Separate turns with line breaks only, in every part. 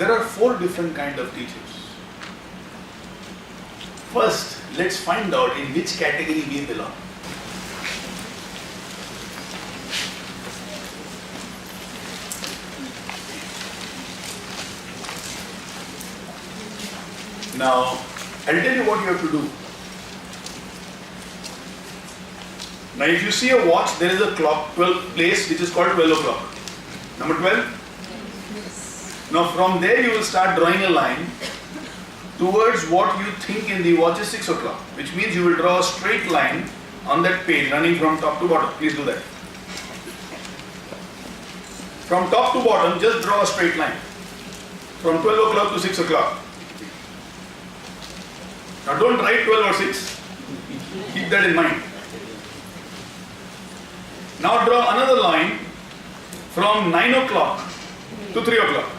There are 4 different kinds of teachers. First, let's find out in which category we belong. Now, I'll tell you what you have to do. Now, if you see a watch, there is a clock, 12 place which is called 12 o'clock. Number 12? Now, from there you will start drawing a line towards what you think in the watch is 6 o'clock, which means you will draw a straight line on that page running from top to bottom. Please do that. From top to bottom, just draw a straight line from 12 o'clock to 6 o'clock. Now, don't write 12 or 6. Keep that in mind. Now, draw another line from 9 o'clock to 3 o'clock.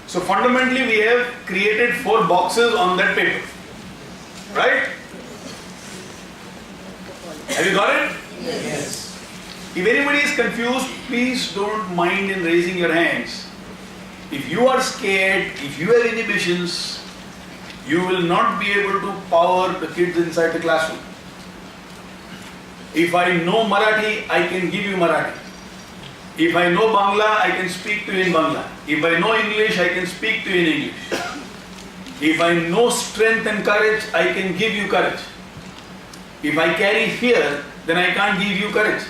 So fundamentally we have created 4 boxes on that paper, right? Have you got it?
Yes.
If anybody is confused, please don't mind in raising your hands. If you are scared, if you have inhibitions, you will not be able to power the kids inside the classroom. If I know Marathi, I can give you Marathi. If I know Bangla, I can speak to you in Bangla. If I know English, I can speak to you in English. If I know strength and courage, I can give you courage. If I carry fear, then I can't give you courage.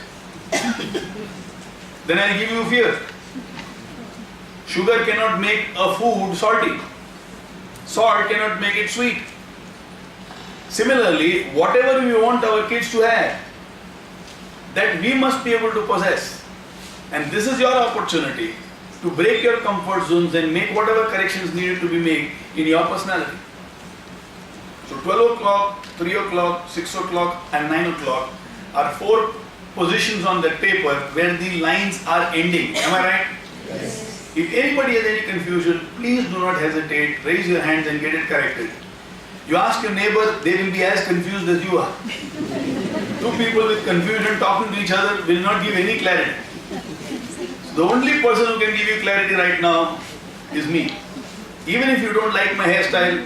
Then I'll give you fear. Sugar cannot make a food salty. Salt cannot make it sweet. Similarly, whatever we want our kids to have, that we must be able to possess. And this is your opportunity to break your comfort zones and make whatever corrections needed to be made in your personality. So 12 o'clock, 3 o'clock, 6 o'clock and 9 o'clock are 4 positions on that paper where the lines are ending. Am I right?
Yes.
If anybody has any confusion, please do not hesitate, raise your hands and get it corrected. You ask your neighbor, they will be as confused as you are. 2 people with confusion talking to each other will not give any clarity. The only person who can give you clarity right now is me. Even if you don't like my hairstyle,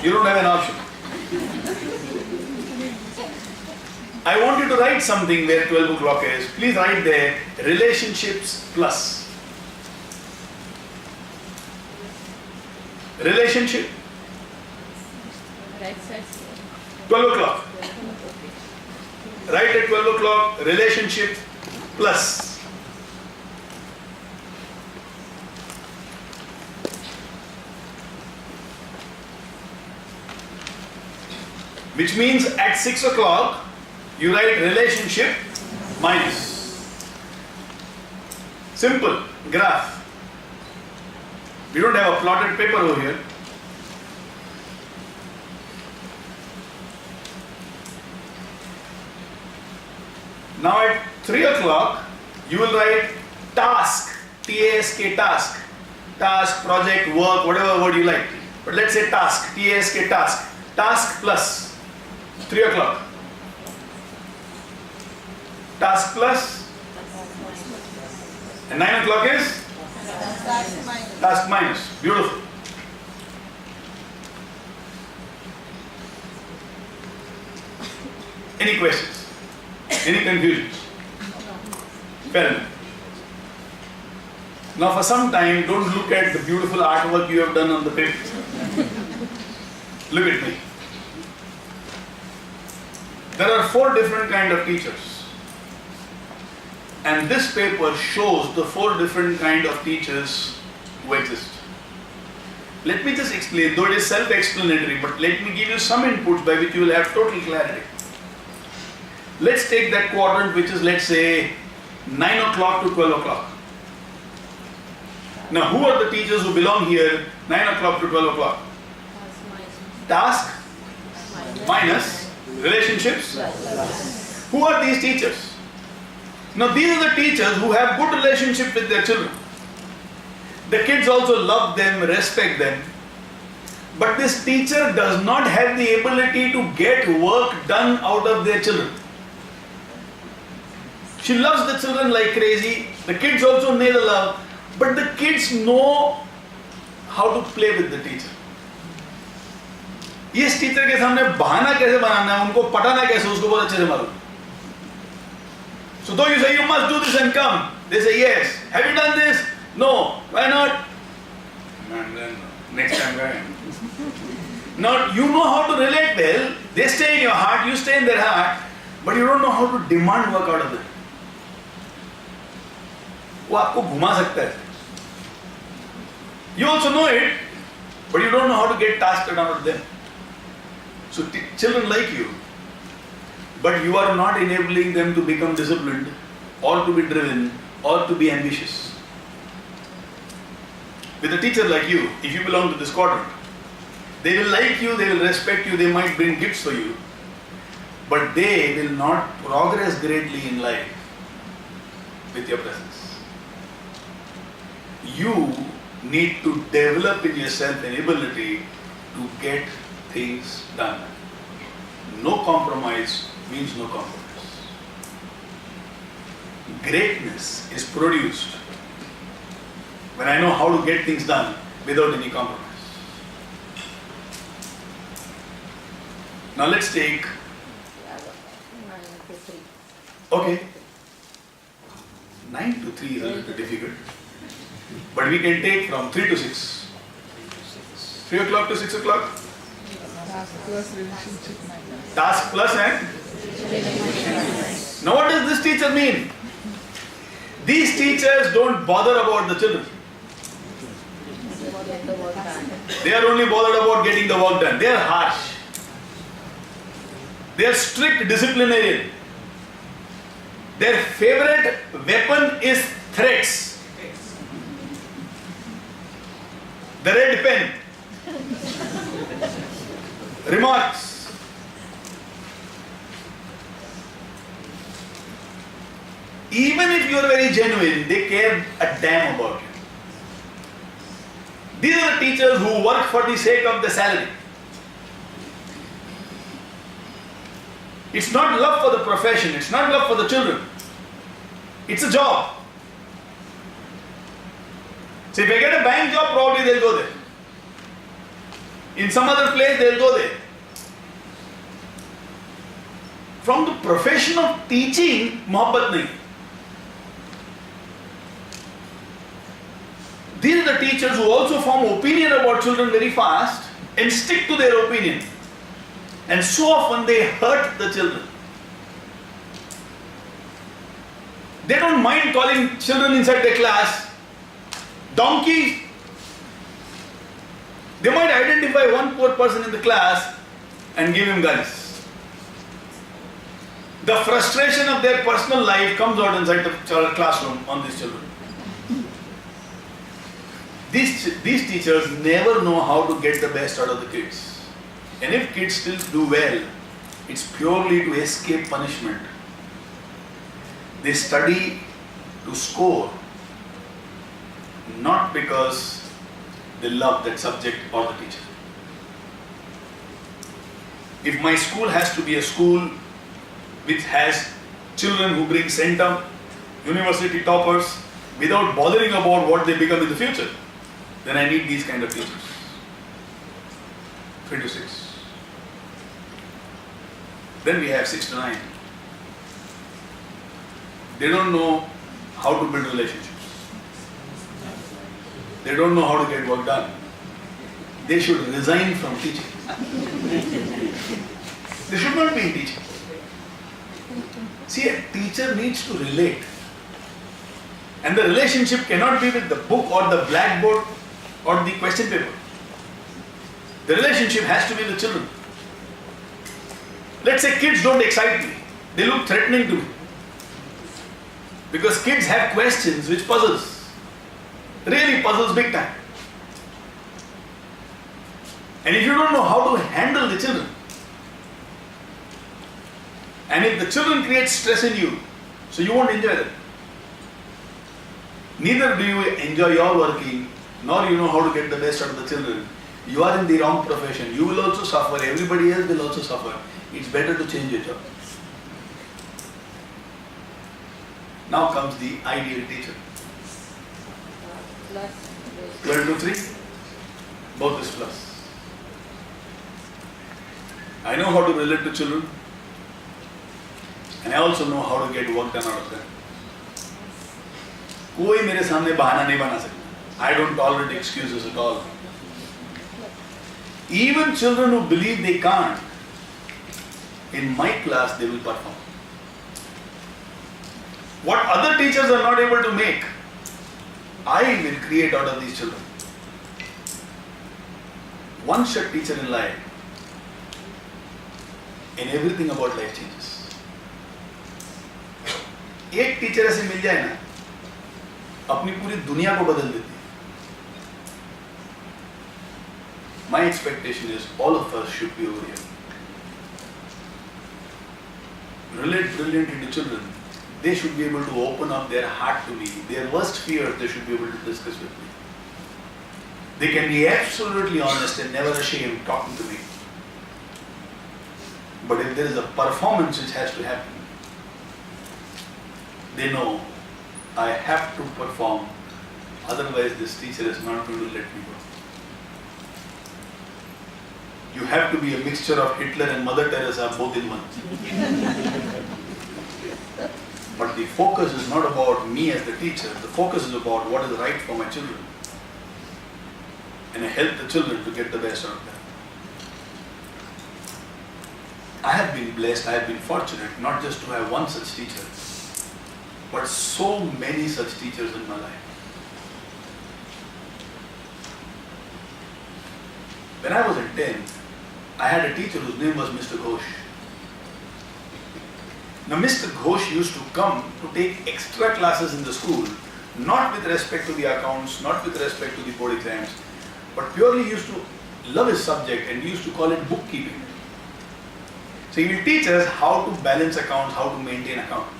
you don't have an option. I want you to write something where 12 o'clock is. Please write there, relationships plus. Relationship. 12 o'clock. Write at 12 o'clock, relationship plus. Which means at 6 o'clock, you write relationship minus. Simple graph. We don't have a plotted paper over here. Now at 3 o'clock, you will write task, T-A-S-K, task. Task, project, work, whatever word you like. But let's say task, T-A-S-K, task. Task plus 3 o'clock. Task plus. And 9 o'clock is? Task minus. Beautiful. Any questions? Any confusions? Fair enough. Now for some time, don't look at the beautiful artwork you have done on the paper. Look at me. There are 4 different kinds of teachers. And this paper shows the 4 different kinds of teachers who exist. Let me just explain, though it is self-explanatory, but let me give you some inputs by which you will have total clarity. Let's take that quadrant which is, let's say, 9 o'clock to 12 o'clock. Now, who are the teachers who belong here 9 o'clock to 12 o'clock? Task minus relationships. Who are these teachers? Now, these are the teachers who have good relationship with their children. The kids also love them, respect them. But this teacher does not have the ability to get work done out of their children. She loves the children like crazy. The kids also know the love. But the kids know how to play with the teacher. इस teacher के सामने बहाना कैसे बनाना है, उनको पटाना कैसे, उसको बहुत अच्छे से मालूम. So though you say you must do this and come, they say yes. Have you done this? No. Why not? And then next time why? Now you know how to relate well. They stay in your heart, you stay in their heart, but you don't know how to demand work out of them. वो आपको घुमा सकता है. You also know it, but you don't know how to get tasks out of them. So children like you, but you are not enabling them to become disciplined, or to be driven, or to be ambitious. With a teacher like you, if you belong to this quadrant, they will like you, they will respect you, they might bring gifts for you, but they will not progress greatly in life with your presence. You need to develop in yourself an ability to get things done. No compromise means no compromise. Greatness is produced when I know how to get things done without any compromise. Now let's take, okay, 9 to 3 is a little difficult, but we can take from 3 to 6. 3 o'clock to 6 o'clock.
Task plus relationship.
Task plus and? Now what does this teacher mean? These teachers don't bother about the children. They are only bothered about getting the work done. They are harsh. They are strict disciplinarian. Their favorite weapon is threats. The red pen. Remarks. Even if you are very genuine, they care a damn about you. These are the teachers who work for the sake of the salary. It's not love for the profession, it's not love for the children. It's a job. So if I get a bank job, probably they'll go there. In some other place, they'll go there. From the profession of teaching, mohabbat nahi. These are the teachers who also form opinion about children very fast and stick to their opinion. And so often they hurt the children. They don't mind calling children inside their class donkeys. They might identify one poor person in the class and give him guns. The frustration of their personal life comes out inside the classroom on these children. These teachers never know how to get the best out of the kids. And if kids still do well, it's purely to escape punishment. They study to score, not because they love that subject or the teacher. If my school has to be a school which has children who bring centum, university toppers, without bothering about what they become in the future, then I need these kind of teachers. 3 to 6. Then we have 6 to 9. They don't know how to build relationships. They don't know how to get work done. They should resign from teaching. They should not be in teaching. See, a teacher needs to relate. And the relationship cannot be with the book or the blackboard or the question paper. The relationship has to be with children. Let's say kids don't excite me. They look threatening to me. Because kids have questions which puzzles. Really puzzles big time. And if you don't know how to handle the children, and if the children create stress in you, so you won't enjoy them. Neither do you enjoy your working, nor you know how to get the best out of the children. You are in the wrong profession. You will also suffer. Everybody else will also suffer. It's better to change your job. Now comes the ideal teacher. 12 to 3, both is plus. I know how to relate to children, and I also know how to get work done out of them. कोई मेरे सामने बहाना नहीं बना सकता. I don't tolerate excuses at all. Even children who believe they can't, in my class they will perform. What other teachers are not able to make, I will create out of these children. One shot teacher in life, and everything about life changes. एक teacher ऐसे मिल जाए ना, अपनी पूरी दुनिया को बदल देती है. My expectation is all of us should be over here. Relate brilliantly to children. They should be able to open up their heart to me. Their worst fears they should be able to discuss with me. They can be absolutely honest and never ashamed talking to me. But if there is a performance which has to happen, they know I have to perform, otherwise this teacher is not going to let me go. You have to be a mixture of Hitler and Mother Teresa both in one. But the focus is not about me as the teacher, the focus is about what is right for my children. And I help the children to get the best out of them. I have been blessed, I have been fortunate not just to have one such teacher, but so many such teachers in my life. When I was in 10th, I had a teacher whose name was Mr. Ghosh. Now Mr. Ghosh used to come to take extra classes in the school, not with respect to the accounts, not with respect to the board exams, but purely used to love his subject and we used to call it bookkeeping. So he will teach us how to balance accounts, how to maintain accounts.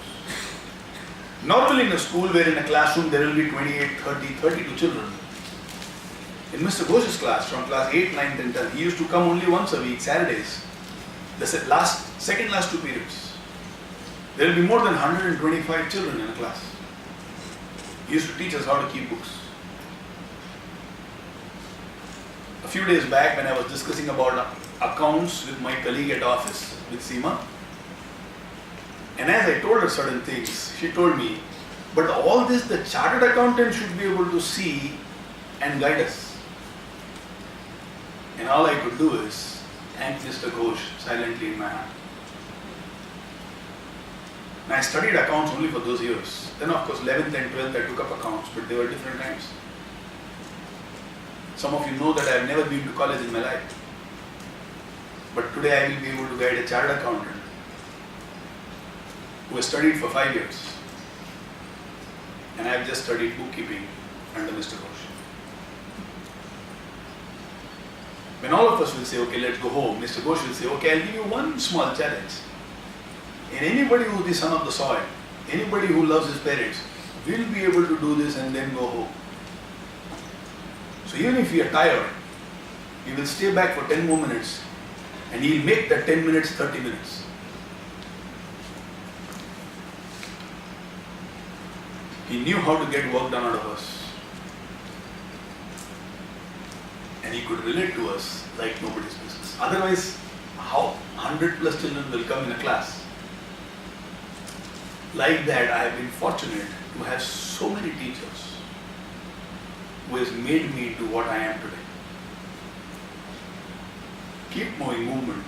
Normally in a school where in a classroom there will be 28, 30, 32 children. In Mr. Ghosh's class, from class 8, 9, and 10, he used to come only once a week, Saturdays. The second last 2 periods. There will be more than 125 children in a class. He used to teach us how to keep books. A few days back when I was discussing about accounts with my colleague at office, with Seema, and as I told her certain things, she told me, but all this the chartered accountant should be able to see and guide us. And all I could do is thank Mr. Ghosh silently in my heart. And I studied accounts only for those years. Then of course 11th and 12th I took up accounts, but they were different times. Some of you know that I have never been to college in my life. But today I will be able to guide a chartered accountant who has studied for 5 years. And I have just studied bookkeeping under Mr. Ghosh. When all of us will say, okay, let's go home, Mr. Ghosh will say, okay, I'll give you one small challenge. And anybody who is the son of the soil, anybody who loves his parents, will be able to do this and then go home. So even if we are tired, we will stay back for 10 more minutes and he will make that 10 minutes 30 minutes. He knew how to get work done out of us. And he could relate to us like nobody's business. Otherwise, how 100 plus children will come in a class? Like that, I have been fortunate to have so many teachers who has made me to what I am today. Keep Moving movement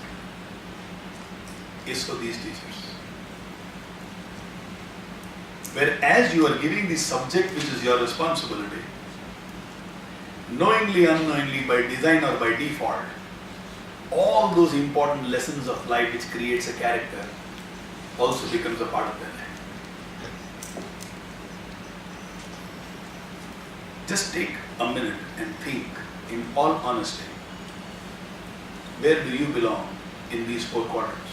is for these teachers. Whereas you are giving the subject which is your responsibility, knowingly, unknowingly, by design or by default, all those important lessons of life which creates a character also becomes a part of their life. Just take a minute and think in all honesty, where do you belong in these 4 quadrants?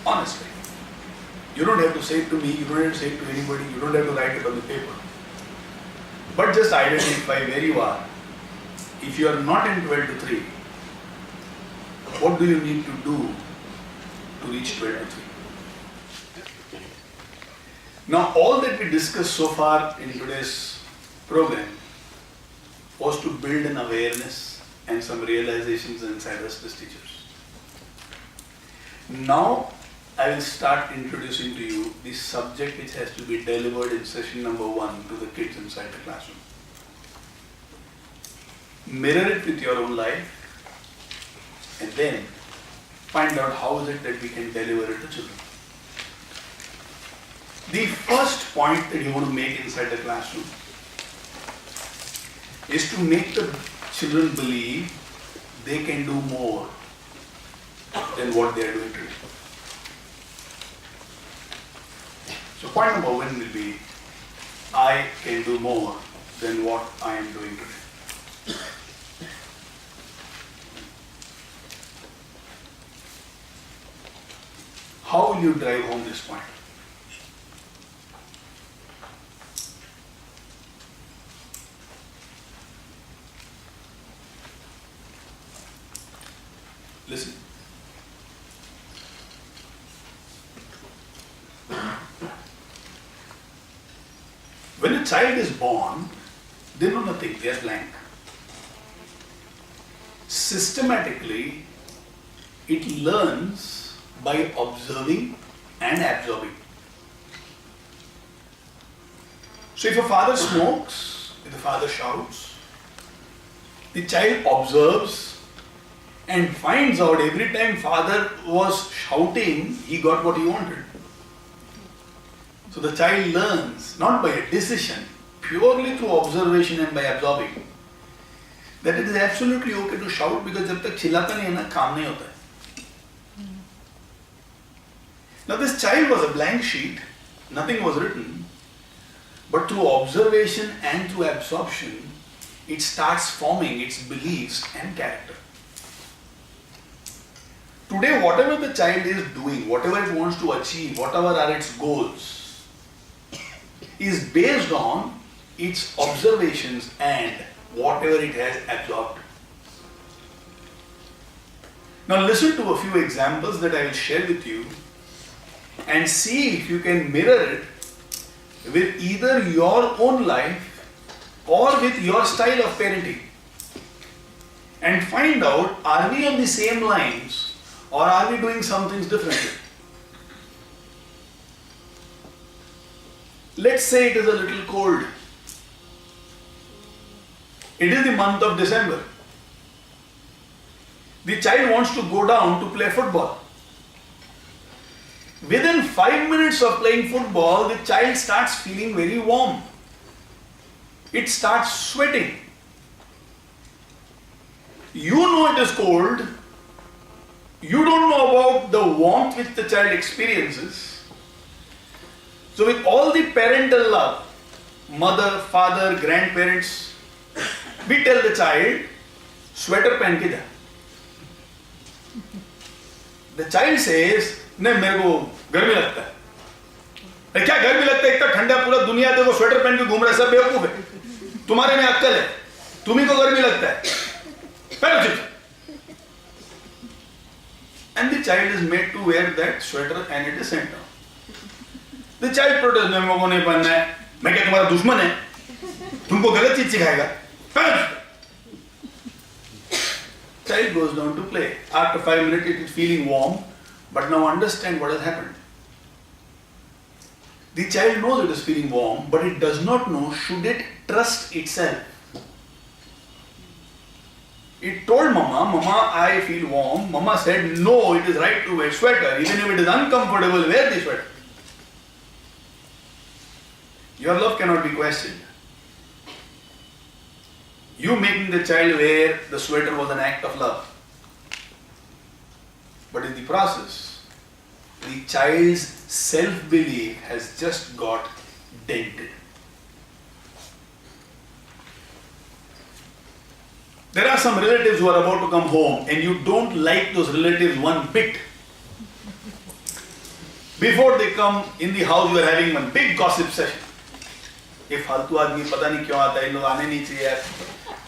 Honestly. You don't have to say it to me, you don't have to say it to anybody, you don't have to write it on the paper. But just identify where you are. If you are not in 12 to 3, what do you need to do to reach 12 to 3? Now, all that we discussed so far in today's program was to build an awareness and some realizations inside us as teachers. Now, I will start introducing to you the subject which has to be delivered in session number 1 to the kids inside the classroom. Mirror it with your own life and then find out how is it that we can deliver it to children. The first point that you want to make inside the classroom is to make the children believe they can do more than what they are doing today. So point number 1 will be, I can do more than what I am doing today. How will you drive home this point? Listen. When a child is born, they know nothing, they are blank. Systematically, it learns by observing and absorbing. So if a father smokes, if the father shouts, the child observes and finds out every time father was shouting, he got what he wanted. So the child learns, not by a decision, purely through observation and by absorbing, that it is absolutely okay to shout because जब तक चिल्लाता नहीं है ना, काम नहीं होता है. Now this child was a blank sheet, nothing was written, but through observation and through absorption, it starts forming its beliefs and character. Today, whatever the child is doing, whatever it wants to achieve, whatever are its goals, is based on its observations and whatever it has absorbed. Now listen to a few examples that I will share with you and see if you can mirror it with either your own life or with your style of parenting. And find out, are we on the same lines or are we doing some things differently? Let's say it is a little cold. It is the month of December. The child wants to go down to play football. Within 5 minutes of playing football, the child starts feeling very warm. It starts sweating. You know it is cold. You don't know about the warmth which the child experiences. So with all the parental love, mother, father, grandparents, we tell the child, sweater पहन के जा. The child says, नहीं मेरे को गर्मी लगता है. अरे क्या गर्मी लगता है? इतना ठंडा पूरा दुनिया देखो स्वेटर पहन के घूम रहा है, सब बेवकूफ है. तुम्हारे में अक्कल है, तुम्ही को गर्मी लगता है. पहनो चुप. And the child is made to wear that sweater and it is sent down. The child protests, नहीं मेरे को नहीं पहनना है. मैं क्या तुम्हारा दुश्मन है? तुमको गलत चीज सिखाएगा. Child goes down to play. After 5 minutes it is feeling warm, but now understand what has happened. The child knows it is feeling warm, but it does not know should it trust itself. It told Mama, I feel warm. Mama said, no, it is right to wear sweater. Even if it is uncomfortable, wear the sweater. Your love cannot be questioned. You making the child wear the sweater was an act of love. But in the process, the child's self-belief has just got dented. There are some relatives who are about to come home and you don't like those relatives one bit. Before they come in the house, you are having one big gossip session. ये फालतू आदमी पता नहीं क्यों आता है, इन लोग आने नहीं चाहिए.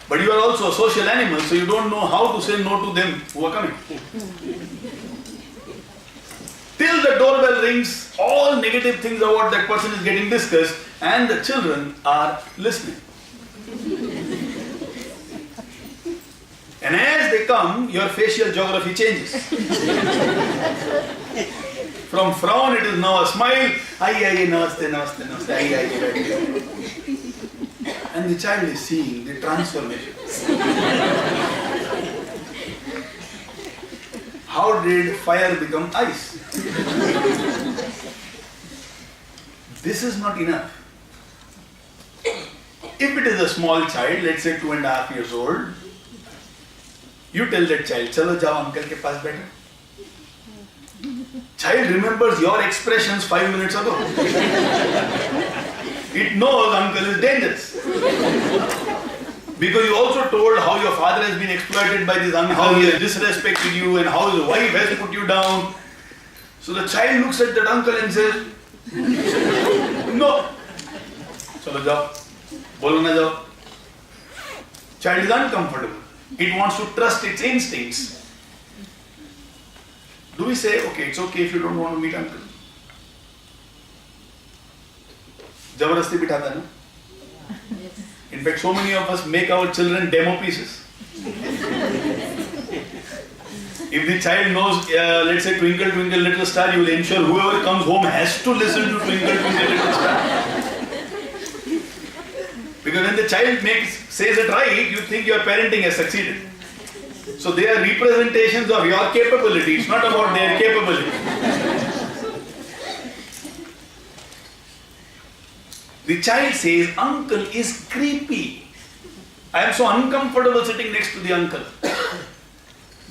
But you are also a social animal, so you don't know how to say no to them who are coming. till the doorbell rings, all negative things about that person is getting discussed, and the children are listening. And as they come, your facial geography changes. From frown, it is now a smile. Ai, namaste, namaste, namaste. Ai. And the child is seeing the transformation. How did fire become ice? This is not enough. If it is a small child, let's say 2.5 years old, you tell that child, "Chalo jao uncle ke paas baitho." Child remembers your expressions 5 minutes ago. It knows uncle is dangerous. Because you also told how your father has been exploited by this uncle, how he has disrespected you, and how his wife has put you down. So the child looks at that uncle and says, "No. Chalo jao. Bolo na jao." Child is uncomfortable. It wants to trust its instincts. Do we say, "Okay, it's okay if you don't want to meet uncle"? Jabarasti bithata na? In fact, so many of us make our children demo pieces. If the child knows, let's say, "Twinkle, twinkle, little star," you will ensure whoever comes home has to listen to "Twinkle, twinkle, little star." Because when the child says it right, you think your parenting has succeeded. So they are representations of your capability. It's not about their capability. The child says, "Uncle is creepy. I am so uncomfortable sitting next to the uncle."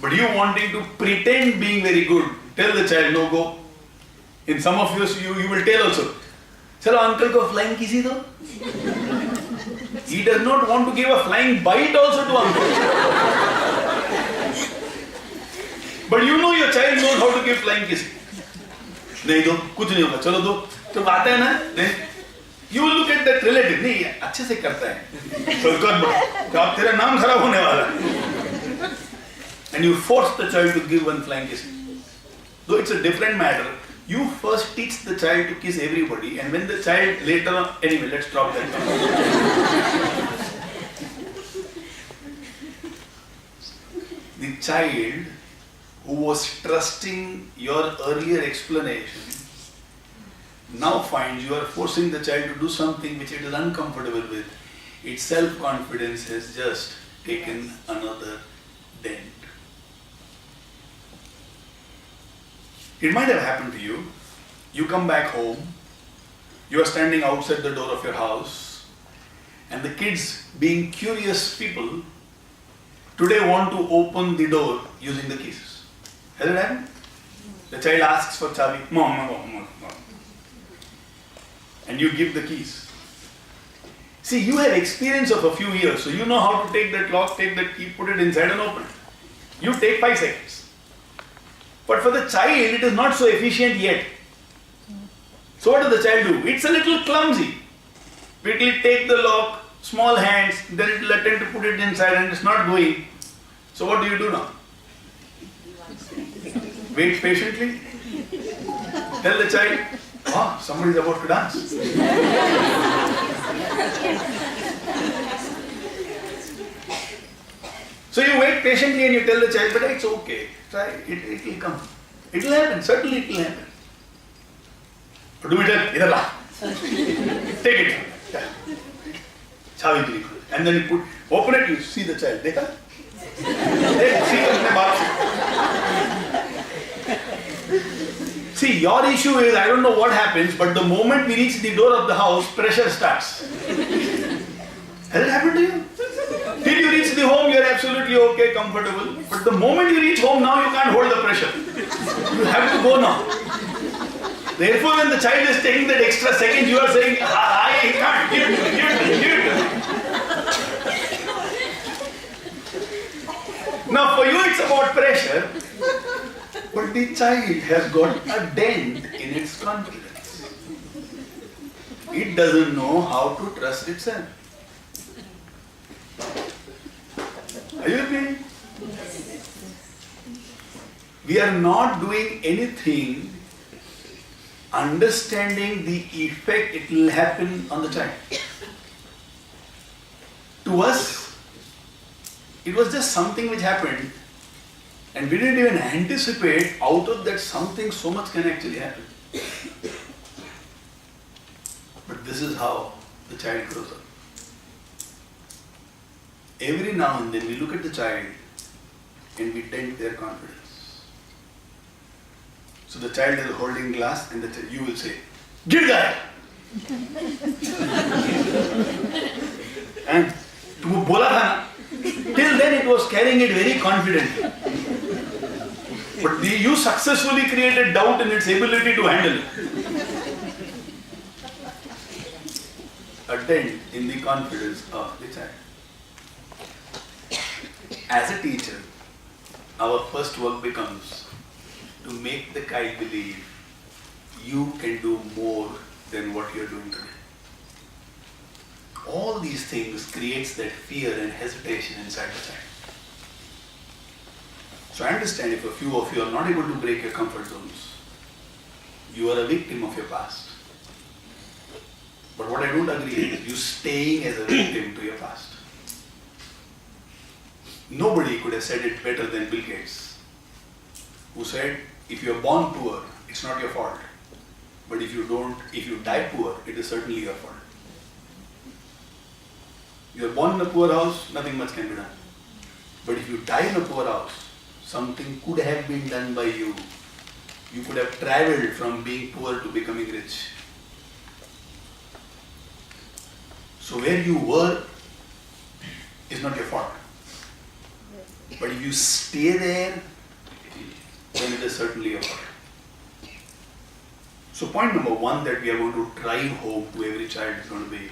But you wanting to pretend being very good, tell the child, "No, go." In some of you will tell also, "Chalo uncle ko flying kisi do." He does not want to give a flying bite also to uncle. But you know your child knows how to give flying kiss. नहीं दो, कुछ नहीं होगा, चलो दो. तो आता है ना, you will look at that relative. नहीं, अच्छे से करता है. So अब तेरा नाम खराब होने वाला है. And you force the child to give one flying kiss. Though it's a different matter, you first teach the child to kiss everybody, and when the child later on, anyway, let's drop that. The child who was trusting your earlier explanation now finds you are forcing the child to do something which it is uncomfortable with. Its self-confidence has just taken another dent. It might have happened to you. You come back home, you are standing outside the door of your house, and the kids, being curious people, today want to open the door using the keys. Has it happened? The child asks for chabi, "Mom. And you give the keys. See, you have experience of a few years, so you know how to take that lock, take that key, put it inside and open it. You take 5 seconds. But for the child, it is not so efficient yet. So what does the child do? It's a little clumsy. It will take the lock, small hands, then it will attempt to put it inside and it's not going. So what do you do now? Wait patiently. Tell the child, "Oh, somebody is about to dance." So you wait patiently and you tell the child, "But it's okay. Try. It will come. It will happen. Certainly it will happen." But do it then. Idhar la. Take it. Chavi ke liye. And then you open it. You see the child. Dekha? See apne baap se. See, your issue is, I don't know what happens, but the moment we reach the door of the house, pressure starts. Has it happened to you? Till you reach the home, you are absolutely okay, comfortable. But the moment you reach home, now you can't hold the pressure. You have to go now. Therefore, when the child is taking that extra second, you are saying, "I can't, give it to me. Now, for you, it's about pressure. But the child has got a dent in its confidence. It doesn't know how to trust itself. Are you with me? We are not doing anything understanding the effect it will happen on the child. To us, it was just something which happened, and we didn't even anticipate out of that something so much can actually happen. But this is how the child grows up. Every now and then we look at the child and we dent their confidence. So the child is holding glass and you will say, "Give that!" And तुमको बोला था ना? Till then it was carrying it very confidently. But you successfully created doubt in its ability to handle it. A dent in the confidence of the child. As a teacher, our first work becomes to make the child believe you can do more than what you are doing today. All these things creates that fear and hesitation inside the child. So I understand if a few of you are not able to break your comfort zones, you are a victim of your past. But what I don't agree is you staying as a victim to your past. Nobody could have said it better than Bill Gates, who said, if you are born poor, it's not your fault. But if you die poor, it is certainly your fault. You are born in a poor house, nothing much can be done. But if you die in a poor house, something could have been done by you. You could have traveled from being poor to becoming rich. So where you were is not your fault. But if you stay there, then it is certainly your fault. So point number one that we are going to drive home to every child is going to be,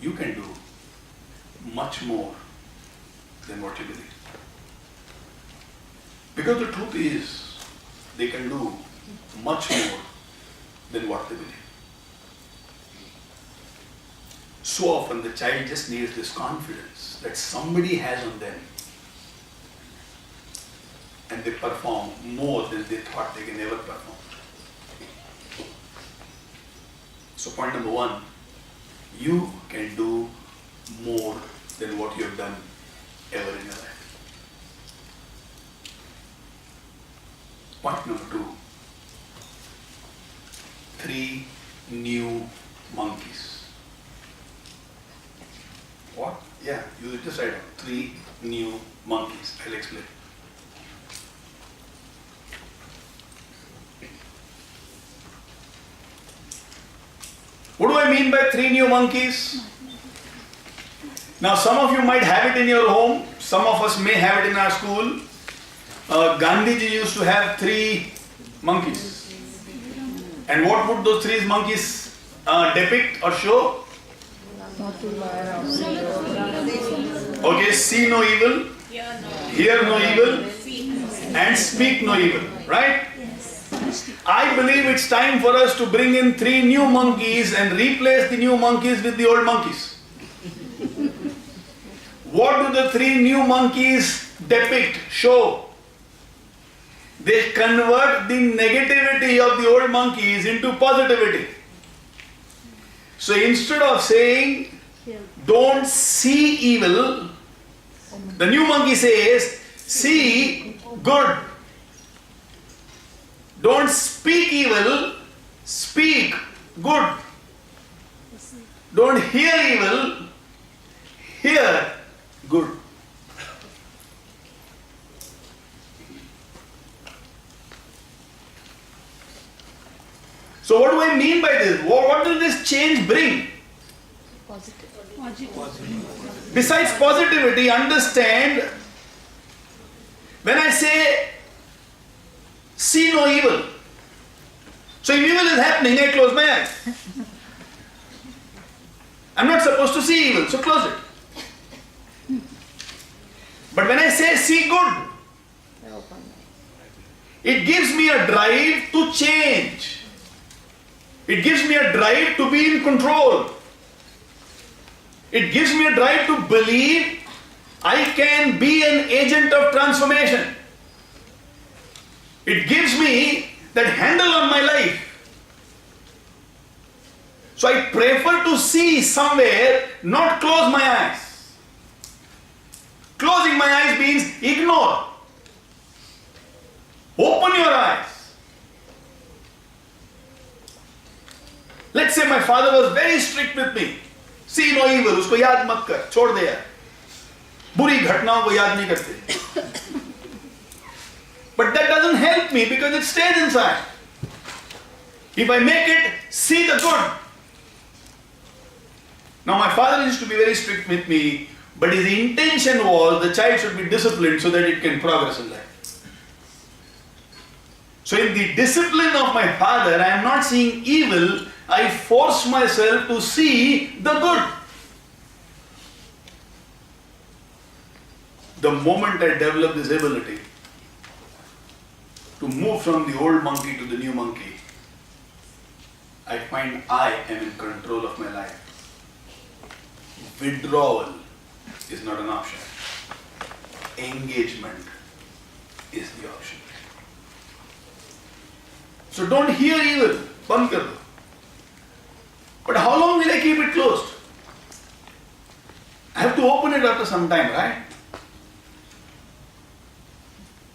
you can do much more than what you believe. Because the truth is, they can do much more than what they believe. So often the child just needs this confidence that somebody has on them, and they perform more than they thought they can ever perform. So point number one, you can do more than what you have done ever in your life. Point number two, 3 new monkeys. What? Yeah, you just write down 3 new monkeys. I'll explain. What do I mean by 3 new monkeys? Now some of you might have it in your home, some of us may have it in our school. Gandhiji used to have 3 monkeys. And what would those 3 monkeys depict or show?
Not to lie.
Okay, see no evil, hear no evil, and speak no evil, right? I believe it's time for us to bring in 3 new monkeys and replace the new monkeys with the old monkeys. What do the 3 new monkeys depict, show? They convert the negativity of the old monkeys into positivity. So instead of saying, don't see evil, the new monkey says, see good. Don't speak evil, speak good. Don't hear evil, hear good. So what do I mean by this? What will this change bring? Besides positivity, understand, when I say see no evil, so if evil is happening, I close my eyes. I'm not supposed to see evil, so close it. But when I say see good, it gives me a drive to change. It gives me a drive to be in control. It gives me a drive to believe I can be an agent of transformation. It gives me that handle on my life. So I prefer to see somewhere, not close my eyes. Closing my eyes means ignore. Open your eyes. Let's say my father was very strict with me. See no evil, उसको याद मत कर, छोड़ दे यार. बुरी घटनाओं को याद नहीं करते. But that doesn't help me because it stays inside. If I make it see the good. Now my father used to be very strict with me, but his intention was the child should be disciplined so that it can progress in life. So in the discipline of my father, I am not seeing evil, I force myself to see the good. The moment I develop this ability to move from the old monkey to the new monkey, I find I am in control of my life. Withdrawal is not an option. Engagement is the option. So don't hear evil. Band kar do. But how long will I keep it closed? I have to open it after some time, right?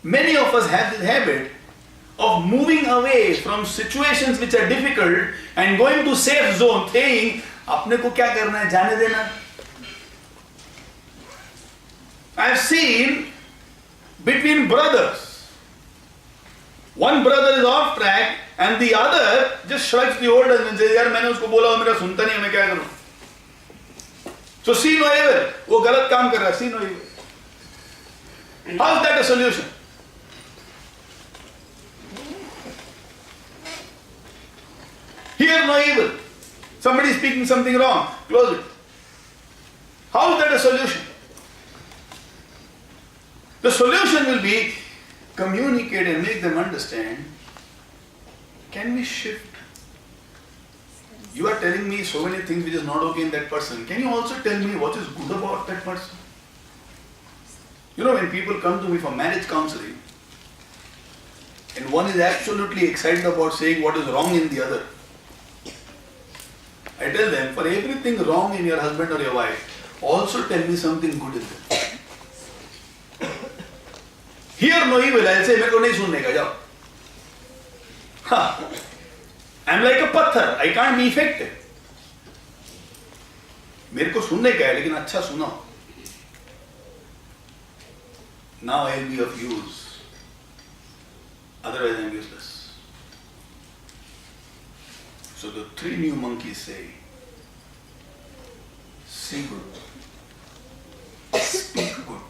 Many of us have this habit of moving away from situations which are difficult and going to safe zone, saying, "अपने को क्या करना है, जाने देना." I have seen between brothers, one brother is off track and the other just shrugs the old and says, "यार मैंने उसको बोला, वो मेरा सुनता नहीं है, मैं क्या करूं?" So see no evil. वो गलत काम कर रहा है, see no evil. How is that a solution? Hear no evil. Somebody is speaking something wrong. Close it. How is that a solution? The solution will be communicate and make them understand. Can we shift? You are telling me so many things which is not okay in that person. Can you also tell me what is good about that person? You know, when people come to me for marriage counseling, and one is absolutely excited about saying what is wrong in the other, I tell them, for everything wrong in your husband or your wife, also tell me something good in them. Hear no evil, I'll say, मेरे को नहीं सुनने का, जाओ. I'm like a पत्थर, I can't be effective. मेरे को सुनने का है, लेकिन अच्छा सुनाओ. Now I'll be of use. Otherwise I'm useless. So the three new monkeys say, see good, speak good,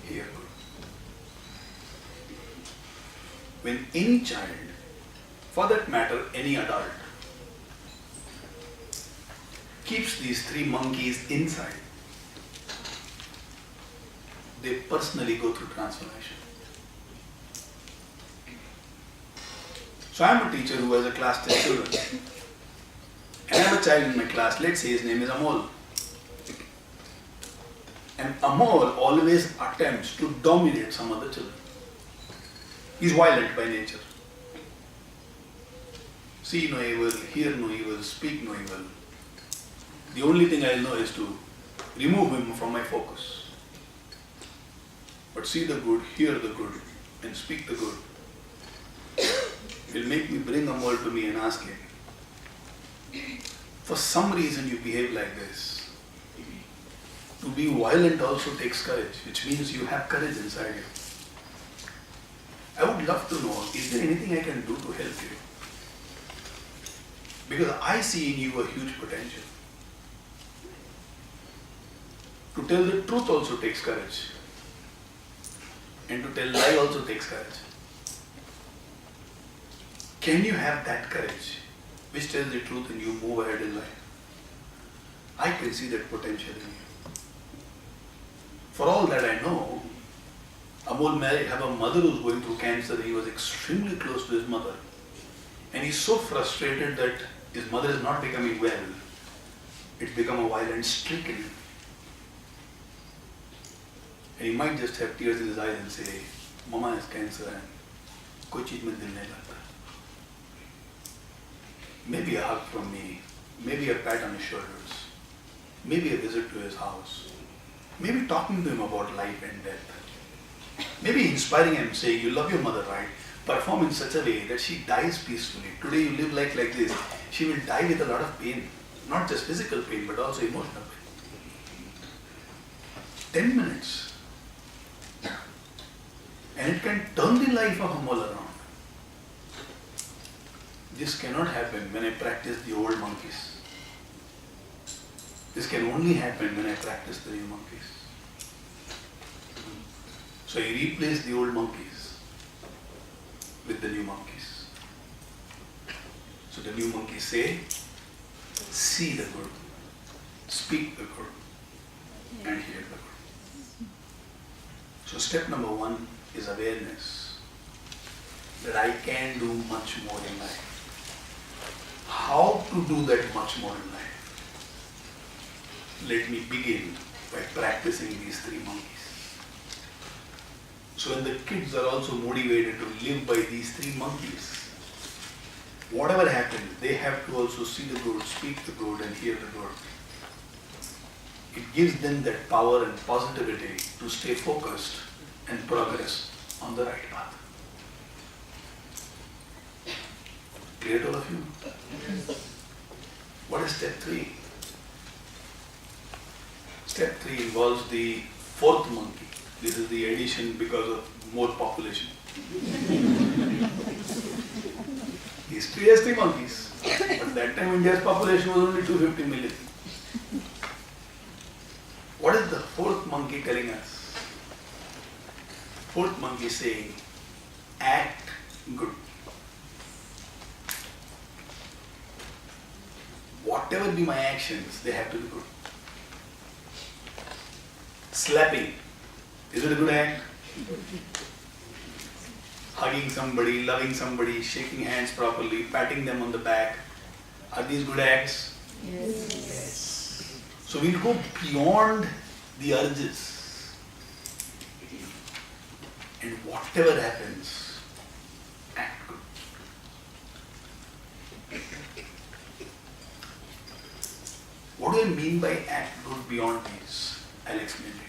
hear good. When any child, for that matter any adult, keeps these three monkeys inside, they personally go through transformation. So I am a teacher who has a class 10 children. And I have a child in my class, let's say his name is Amol. And Amol always attempts to dominate some other children. He's violent by nature. See no evil, hear no evil, speak no evil. The only thing I know is to remove him from my focus. But see the good, hear the good, and speak the good. Will make me bring Amol to me and ask him, for some reason you behave like this. To be violent also takes courage, which means you have courage inside you. I would love to know, is there anything I can do to help you? Because I see in you a huge potential. To tell the truth also takes courage. And to tell lie also takes courage. Can you have that courage which tells the truth and you move ahead in life? I can see that potential in you. For all that I know, Amol may have a mother who's going through cancer. He was extremely close to his mother. And he's so frustrated that his mother is not becoming well. It's become a violent streak in him. And he might just have tears in his eyes and say, Mama has cancer and कोई चीज में दिल नहीं लगता. Maybe a hug from me, maybe a pat on his shoulders, maybe a visit to his house, maybe talking to him about life and death, maybe inspiring him, saying, you love your mother, right? Perform in such a way that she dies peacefully. Today you live like this, she will die with a lot of pain, not just physical pain, but also emotional pain. 10 minutes. And it can turn the life of Amol around. This cannot happen when I practice the old monkeys. This can only happen when I practice the new monkeys. So I replace the old monkeys with the new monkeys. So the new monkeys say, see the good, speak the good, and hear the good. So step number 1 is awareness that I can do much more in life. How to do that much more in life? Let me begin by practicing these 3 monkeys. So when the kids are also motivated to live by these 3 monkeys, whatever happens, they have to also see the good, speak the good, and hear the good. It gives them that power and positivity to stay focused and progress on the right path. Clear to all of you? What is step 3? Step 3 involves the 4th monkey. This is the addition because of more population. History has 3 monkeys, but that time India's population was only 250 million. What is the 4th monkey telling us? 4th monkey saying, act good. Whatever be my actions, they have to be good. Slapping, is it a good act? Hugging somebody, loving somebody, shaking hands properly, patting them on the back, are these good acts?
Yes.
So we'll go beyond the urges. And whatever happens, act good. What do I mean by act good beyond these? I'll explain to you.